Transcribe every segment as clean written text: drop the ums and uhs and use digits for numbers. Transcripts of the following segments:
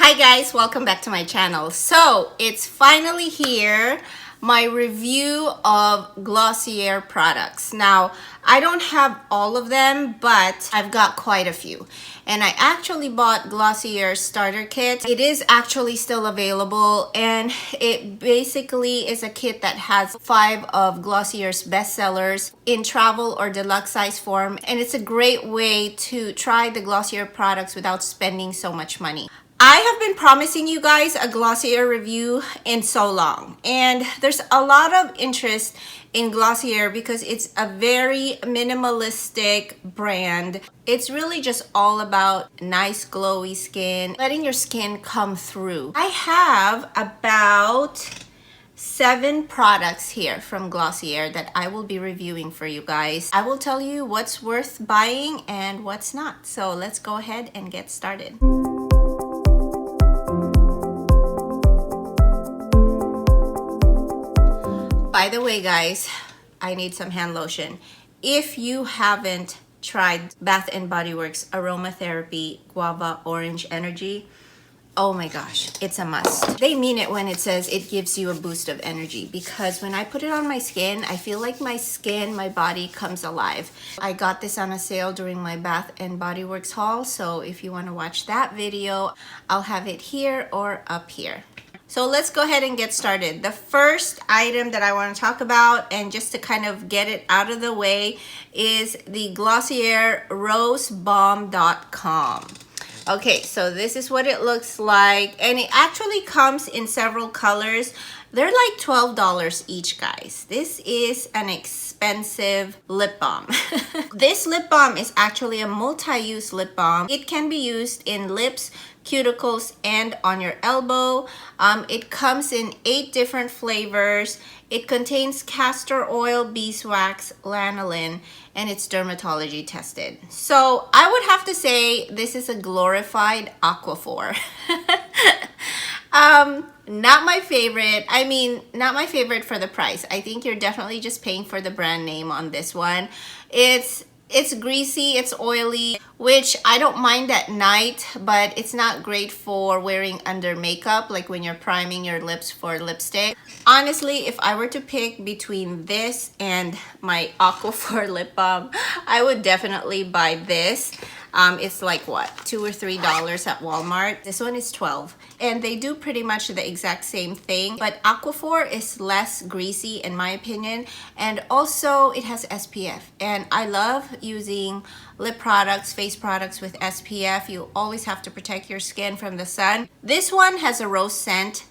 Hi guys, welcome back to my channel. So it's finally here, my review of Glossier products. Now I don't have all of them, but I've got quite a few, and I actually bought Glossier starter kit. It is actually still available, and it basically is a kit that has 5 of Glossier's bestsellers in travel or deluxe size form, and it's a great way to try the Glossier products without spending so much money. I have been promising you guys a Glossier review in so long, and there's a lot of interest in Glossier because it's a very minimalistic brand. It's really just all about nice glowy skin, letting your skin come through. I have about 7 products here from Glossier that I will be reviewing for you guys. I will tell you what's worth buying and what's not. So let's go ahead and get started. By the way, guys, I need some hand lotion. If you haven't tried Bath & Body Works Aromatherapy Guava Orange Energy, oh my gosh, it's a must. They mean it when it says it gives you a boost of energy, because when I put it on my skin, I feel like my body comes alive. I got this on a sale during my Bath & Body Works haul, so if you want to watch that video, I'll have it here or up here. So let's go ahead and get started. The first item that I want to talk about, and just to kind of get it out of the way, is the Glossier Rose Balm Dotcom. Okay, so this is what it looks like, and it actually comes in several colors. They're like $12 each, guys. This is an expensive lip balm. This lip balm is actually a multi-use lip balm. It can be used in lips, cuticles, and on your elbow. It comes in 8 different flavors. It contains castor oil, beeswax, lanolin, and it's dermatology tested. So I would have to say this is a glorified Aquaphor. Not my favorite. I mean, not my favorite for the price. I think you're definitely just paying for the brand name on this one. It's greasy, it's oily, which I don't mind at night, but it's not great for wearing under makeup, like when you're priming your lips for lipstick. Honestly, if I were to pick between this and my Aquaphor lip balm, I would definitely buy this. It's like what, $2 or $3 at Walmart. This one is $12, and they do pretty much the exact same thing, but Aquaphor is less greasy in my opinion, and also it has SPF, and I love using lip products, face products with SPF. You always have to protect your skin from the sun. This one has a rose scent.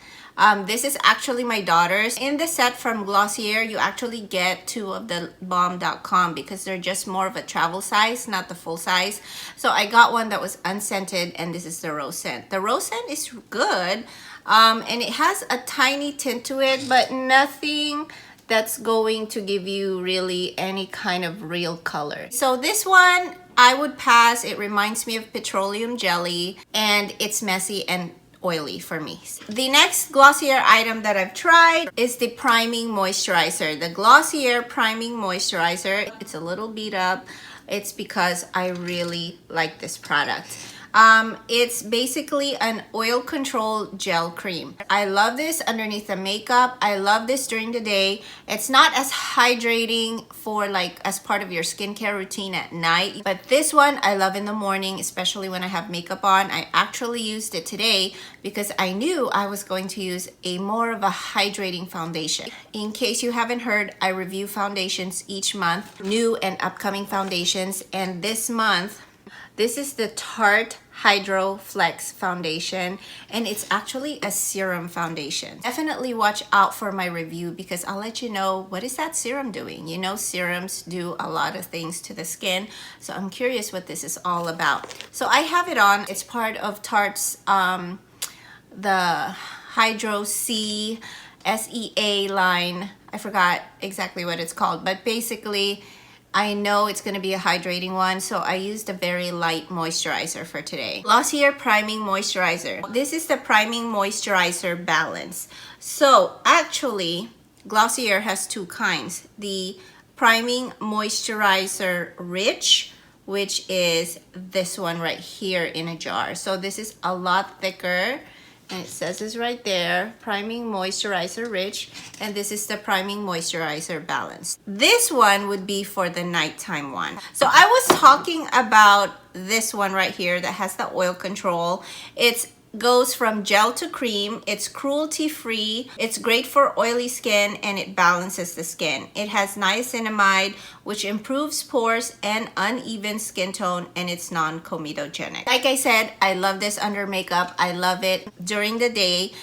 This is actually my daughter's. In the set from Glossier, you actually get 2 of the Balm.com because they're just more of a travel size, not the full size. So I got one that was unscented, and this is the rose scent. The rose scent is good, and it has a tiny tint to it, but nothing that's going to give you really any kind of real color. So this one, I would pass. It reminds me of petroleum jelly, and it's messy and oily for me. The next Glossier item that I've tried is the priming moisturizer, the Glossier priming moisturizer. It's a little beat up. It's because I really like this product. It's basically an oil control gel cream. I love this underneath the makeup. I love this during the day. It's not as hydrating for like as part of your skincare routine at night, but this one I love in the morning, especially when I have makeup on. I actually used it today because I knew I was going to use a more of a hydrating foundation. In case you haven't heard, I review foundations each month, new and upcoming foundations, and this month this is the Tarte Hydro Flex foundation, and it's actually a serum foundation. Definitely watch out for my review because I'll let you know what is that serum doing. You know, serums do a lot of things to the skin, so I'm curious what this is all about. So I have it on. It's part of Tarte's the Hydro C SEA line. I forgot exactly what it's called, but basically I know it's going to be a hydrating one, so I used a very light moisturizer for today. Glossier Priming Moisturizer. This is the Priming Moisturizer Balance. So actually, Glossier has 2 kinds. The Priming Moisturizer Rich, which is this one right here in a jar. So this is a lot thicker. And it says this right there, priming moisturizer rich, and this is the priming moisturizer balance. This one would be for the nighttime one. So I was talking about this one right here that has the oil control. It's goes from gel to cream. It's cruelty free. It's great for oily skin and it balances the skin. It has niacinamide, which improves pores and uneven skin tone, and it's non-comedogenic. Like I said, I love this under makeup. I love it during the day.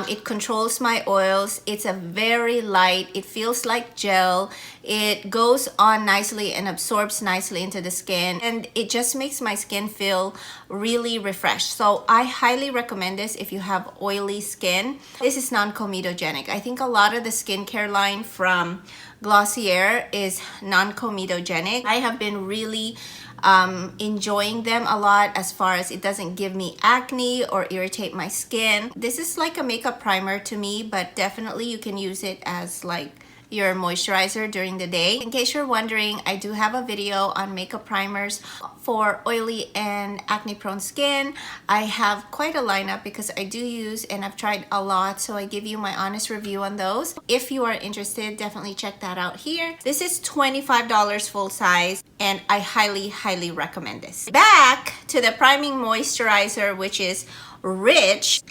It controls my oils. It's a very light, it feels like gel. It goes on nicely and absorbs nicely into the skin, and it just makes my skin feel really refreshed. So I highly recommend this if you have oily skin. This is non-comedogenic. I think a lot of the skincare line from Glossier is non-comedogenic. I have been really enjoying them a lot as far as it doesn't give me acne or irritate my skin. This is like a makeup primer to me, but definitely you can use it as like your moisturizer during the day. In case you're wondering, I do have a video on makeup primers for oily and acne prone skin. I have quite a lineup because I do use and I've tried a lot, so I give you my honest review on those. If you are interested, definitely check that out here. This is $25 full size and I highly recommend this. Back to the priming moisturizer, which is rich.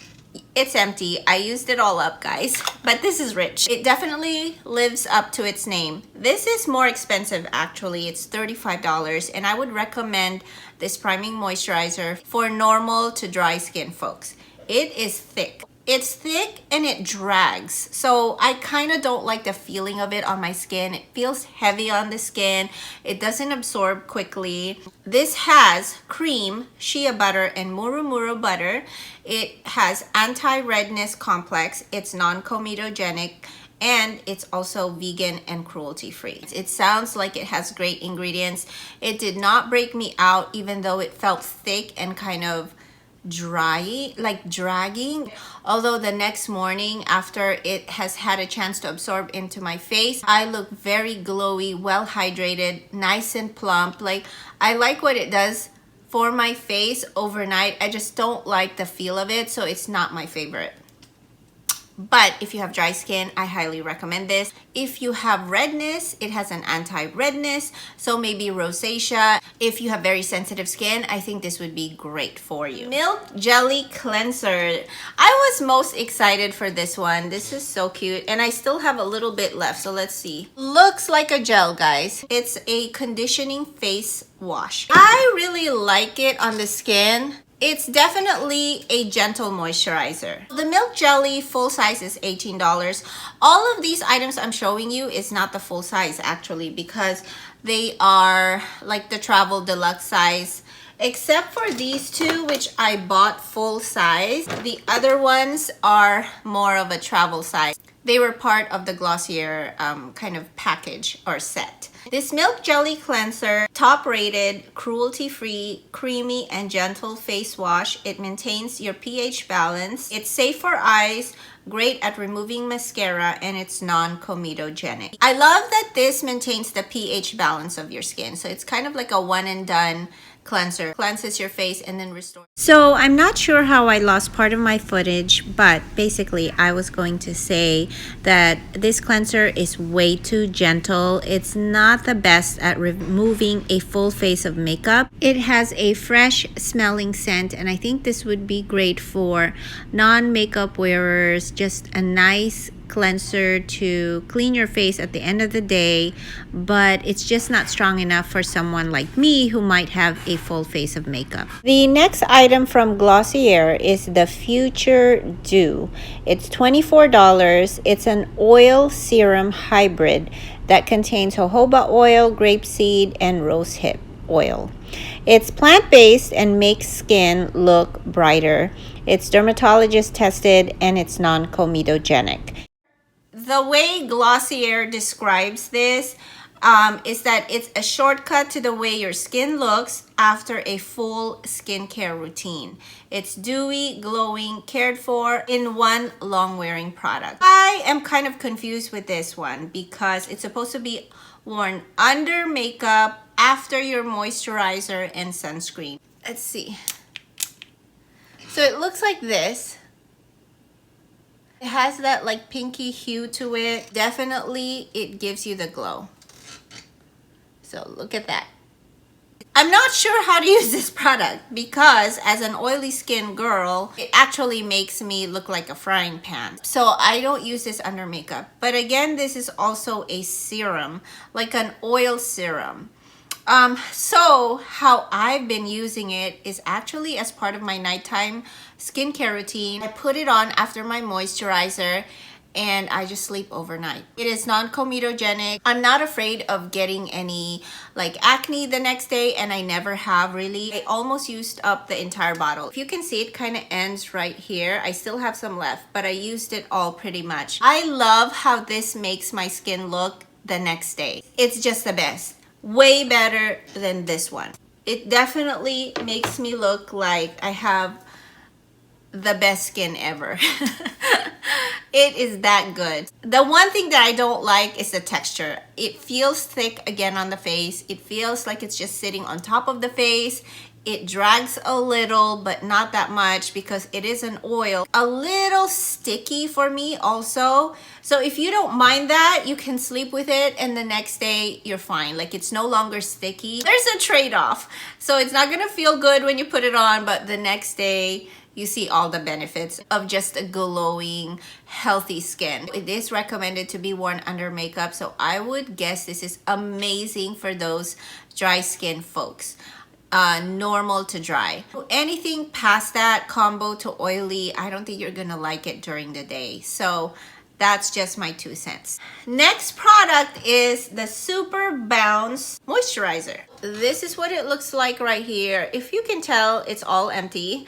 It's empty. I used it all up, guys, but this is rich. It definitely lives up to its name. This is more expensive actually. It's $35, and I would recommend this priming moisturizer for normal to dry skin folks. It is thick. It's thick and it drags, so I kind of don't like the feeling of it on my skin. It feels heavy on the skin. It doesn't absorb quickly. This has cream, shea butter, and murumuru butter. It has anti-redness complex. It's non-comedogenic, and it's also vegan and cruelty free. It sounds like it has great ingredients. It did not break me out, even though it felt thick and kind of dry, like dragging. Although the next morning, after it has had a chance to absorb into my face, I look very glowy, well hydrated, nice and plump. Like, I like what it does for my face overnight. I just don't like the feel of it, so it's not my favorite. But if you have dry skin, I highly recommend this. If you have redness, it has an anti-redness, so maybe rosacea. If you have very sensitive skin, I think this would be great for you. Milk Jelly Cleanser. I was most excited for this one. This is so cute, and I still have a little bit left, so let's see. Looks like a gel, guys. It's a conditioning face wash. I really like it on the skin. It's definitely a gentle moisturizer. The Milk Jelly full size is $18. All of these items I'm showing you is not the full size actually, because they are like the travel deluxe size, except for these two, which I bought full size. The other ones are more of a travel size. They were part of the Glossier kind of package or set. This Milk Jelly Cleanser, top rated, cruelty free, creamy and gentle face wash. It maintains your pH balance. It's safe for eyes, great at removing mascara, and it's non-comedogenic. I love that this maintains the pH balance of your skin. So it's kind of like a one and done cleanser. Cleanses your face and then restores. So I'm not sure how I lost part of my footage, but basically I was going to say that this cleanser is way too gentle. It's not the best at removing a full face of makeup. It has a fresh smelling scent, and I think this would be great for non-makeup wearers. Just a nice cleanser to clean your face at the end of the day, but it's just not strong enough for someone like me who might have a full face of makeup. The next item from Glossier is the Futuredew. It's $24. It's an oil serum hybrid that contains jojoba oil, grapeseed, and rosehip oil. It's plant-based and makes skin look brighter. It's dermatologist tested and it's non-comedogenic. The way Glossier describes this is that it's a shortcut to the way your skin looks after a full skincare routine. It's dewy, glowing, cared for in one long-wearing product. I am kind of confused with this one because it's supposed to be worn under makeup after your moisturizer and sunscreen. Let's see. So it looks like this. It has that like pinky hue to it. Definitely it gives you the glow. So look at that. I'm not sure how to use this product because as an oily skin girl, it actually makes me look like a frying pan. So I don't use this under makeup. But again, this is also a serum, like an oil serum. So how I've been using it is actually as part of my nighttime skincare routine. I put it on after my moisturizer and I just sleep overnight. It is non-comedogenic. I'm not afraid of getting any like acne the next day, and I never have really. I almost used up the entire bottle. If you can see, it kind of ends right here. I still have some left, but I used it all pretty much. I love how this makes my skin look the next day. It's just the best. Way better than this one. It definitely makes me look like I have the best skin ever. It is that good. The one thing that I don't like is the texture. It feels thick again on the face. It feels like it's just sitting on top of the face. It drags a little, but not that much because it is an oil. A little sticky for me also. So if you don't mind that, you can sleep with it and the next day you're fine. Like it's no longer sticky. There's a trade-off. So it's not gonna feel good when you put it on, but the next day you see all the benefits of just a glowing, healthy skin. It is recommended to be worn under makeup, so I would guess this is amazing for those dry skin folks. Normal to dry. Anything past that, combo to oily, I don't think you're gonna like it during the day. So that's just my 2 cents. Next product is the Super Bounce Moisturizer. This is what it looks like right here. If you can tell, it's all empty.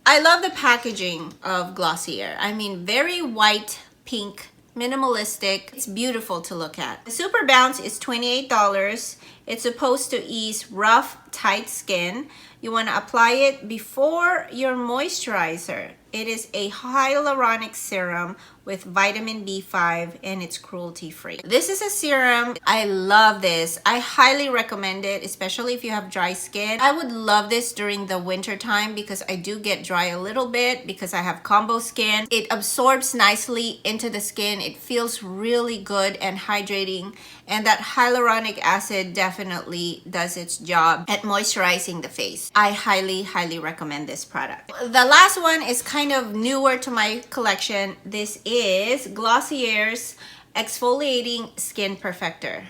I love the packaging of Glossier. I mean, very white, pink, minimalistic. It's beautiful to look at. The Super Bounce is $28. It's supposed to ease rough, tight skin. You want to apply it before your moisturizer. It is a hyaluronic serum with vitamin B5 and it's cruelty free. This is a serum. I love this. I highly recommend it, especially if you have dry skin. I would love this during the winter time because I do get dry a little bit because I have combo skin. It absorbs nicely into the skin. It feels really good and hydrating, and that hyaluronic acid definitely does its job at moisturizing the face. I highly recommend this product. The last one is kind of newer to my collection. This is Glossier's Exfoliating Skin Perfector.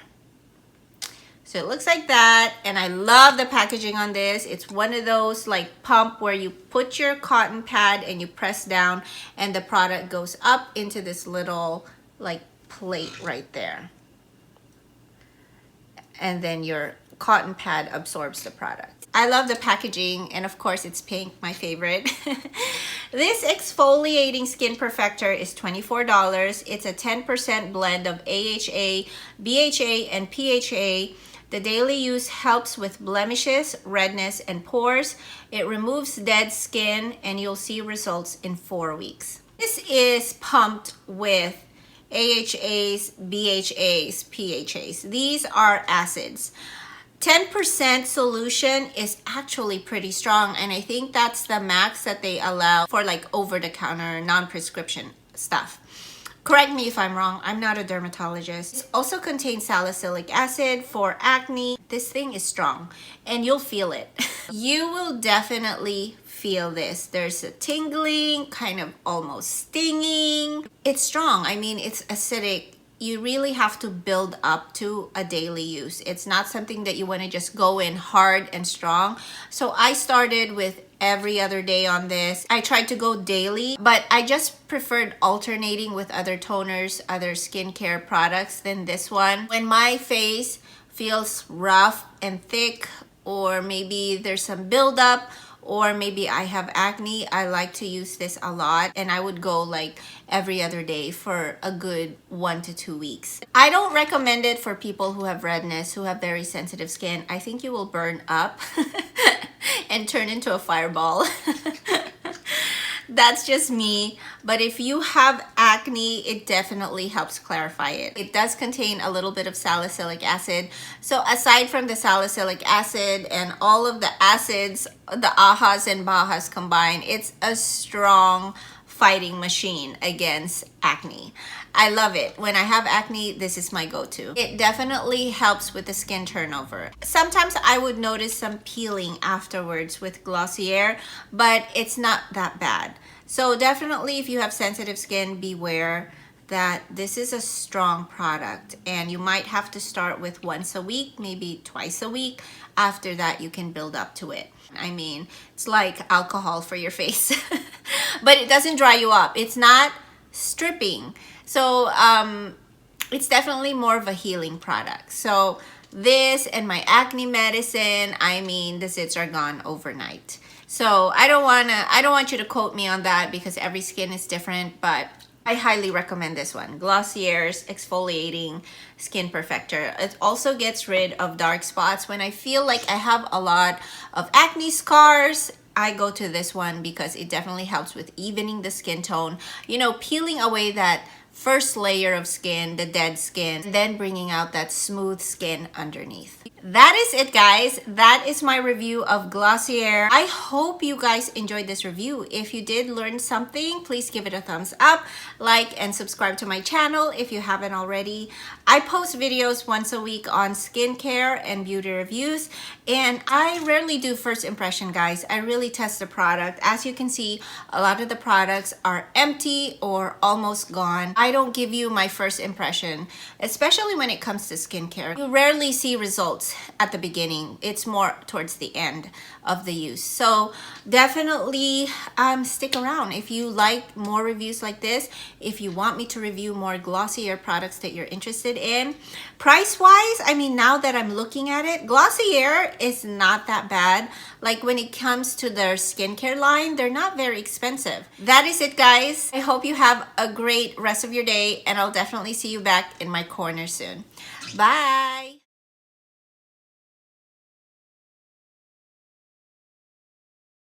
So it looks like that, and I love the packaging on this. It's one of those like pump where you put your cotton pad and you press down and the product goes up into this little like plate right there. And then your cotton pad absorbs the product. I love the packaging, and of course it's pink, my favorite. This exfoliating skin perfector is $24. It's a 10% blend of AHA, BHA, and PHA. The daily use helps with blemishes, redness, and pores. It removes dead skin, and you'll see results in 4 weeks. This is pumped with AHAs, BHAs, PHAs. These are acids. 10% solution is actually pretty strong, and I think that's the max that they allow for like over-the-counter non-prescription stuff. Correct me if I'm wrong, I'm not a dermatologist. It also contains salicylic acid for acne. This thing is strong and you'll feel it. You will definitely feel this. There's a tingling, kind of almost stinging. It's strong. I mean, it's acidic. You really have to build up to a daily use. It's not something that you want to just go in hard and strong. So I started with every other day on this. I tried to go daily, but I just preferred alternating with other toners, other skincare products than this one. When my face feels rough and thick, or maybe there's some buildup, or maybe I have acne, I like to use this a lot, and I would go like every other day for a good 1 to 2 weeks. I don't recommend it for people who have redness, who have very sensitive skin. I think you will burn up and turn into a fireball. That's just me. But if you have acne, it definitely helps clarify it. It does contain a little bit of salicylic acid. So aside from the salicylic acid and all of the acids, the ahas and bahas combined, it's a strong fighting machine against acne. I love it. When I have acne, this is my go-to. It definitely helps with the skin turnover. Sometimes I would notice some peeling afterwards with Glossier, but it's not that bad. So definitely if you have sensitive skin, beware that this is a strong product, and you might have to start with once a week, maybe twice a week. After that, you can build up to it. I mean, it's like alcohol for your face, but it doesn't dry you up. It's not stripping. So it's definitely more of a healing product. So this and my acne medicine, I mean, the zits are gone overnight. So I don't want you to quote me on that because every skin is different, but I highly recommend this one, Glossier's Exfoliating Skin Perfector. It also gets rid of dark spots. When I feel like I have a lot of acne scars, I go to this one because it definitely helps with evening the skin tone, you know, peeling away that first layer of skin, the dead skin, and then bringing out that smooth skin underneath. That is it, guys. That is my review of Glossier. I hope you guys enjoyed this review. If you did learn something, please give it a thumbs up, like, and subscribe to my channel if you haven't already. I post videos once a week on skincare and beauty reviews, and I rarely do first impression, guys. I really test the product. As you can see, a lot of the products are empty or almost gone. I don't give you my first impression, especially when it comes to skincare. You rarely see results at the beginning. It's more towards the end of the use. So definitely stick around if you like more reviews like this. If you want me to review more Glossier products that you're interested in. Price wise, I mean, now that I'm looking at it, Glossier is not that bad. Like when it comes to their skincare line, they're not very expensive. That is it, guys. I hope you have a great rest of your day, and I'll definitely see you back in my corner soon. Bye.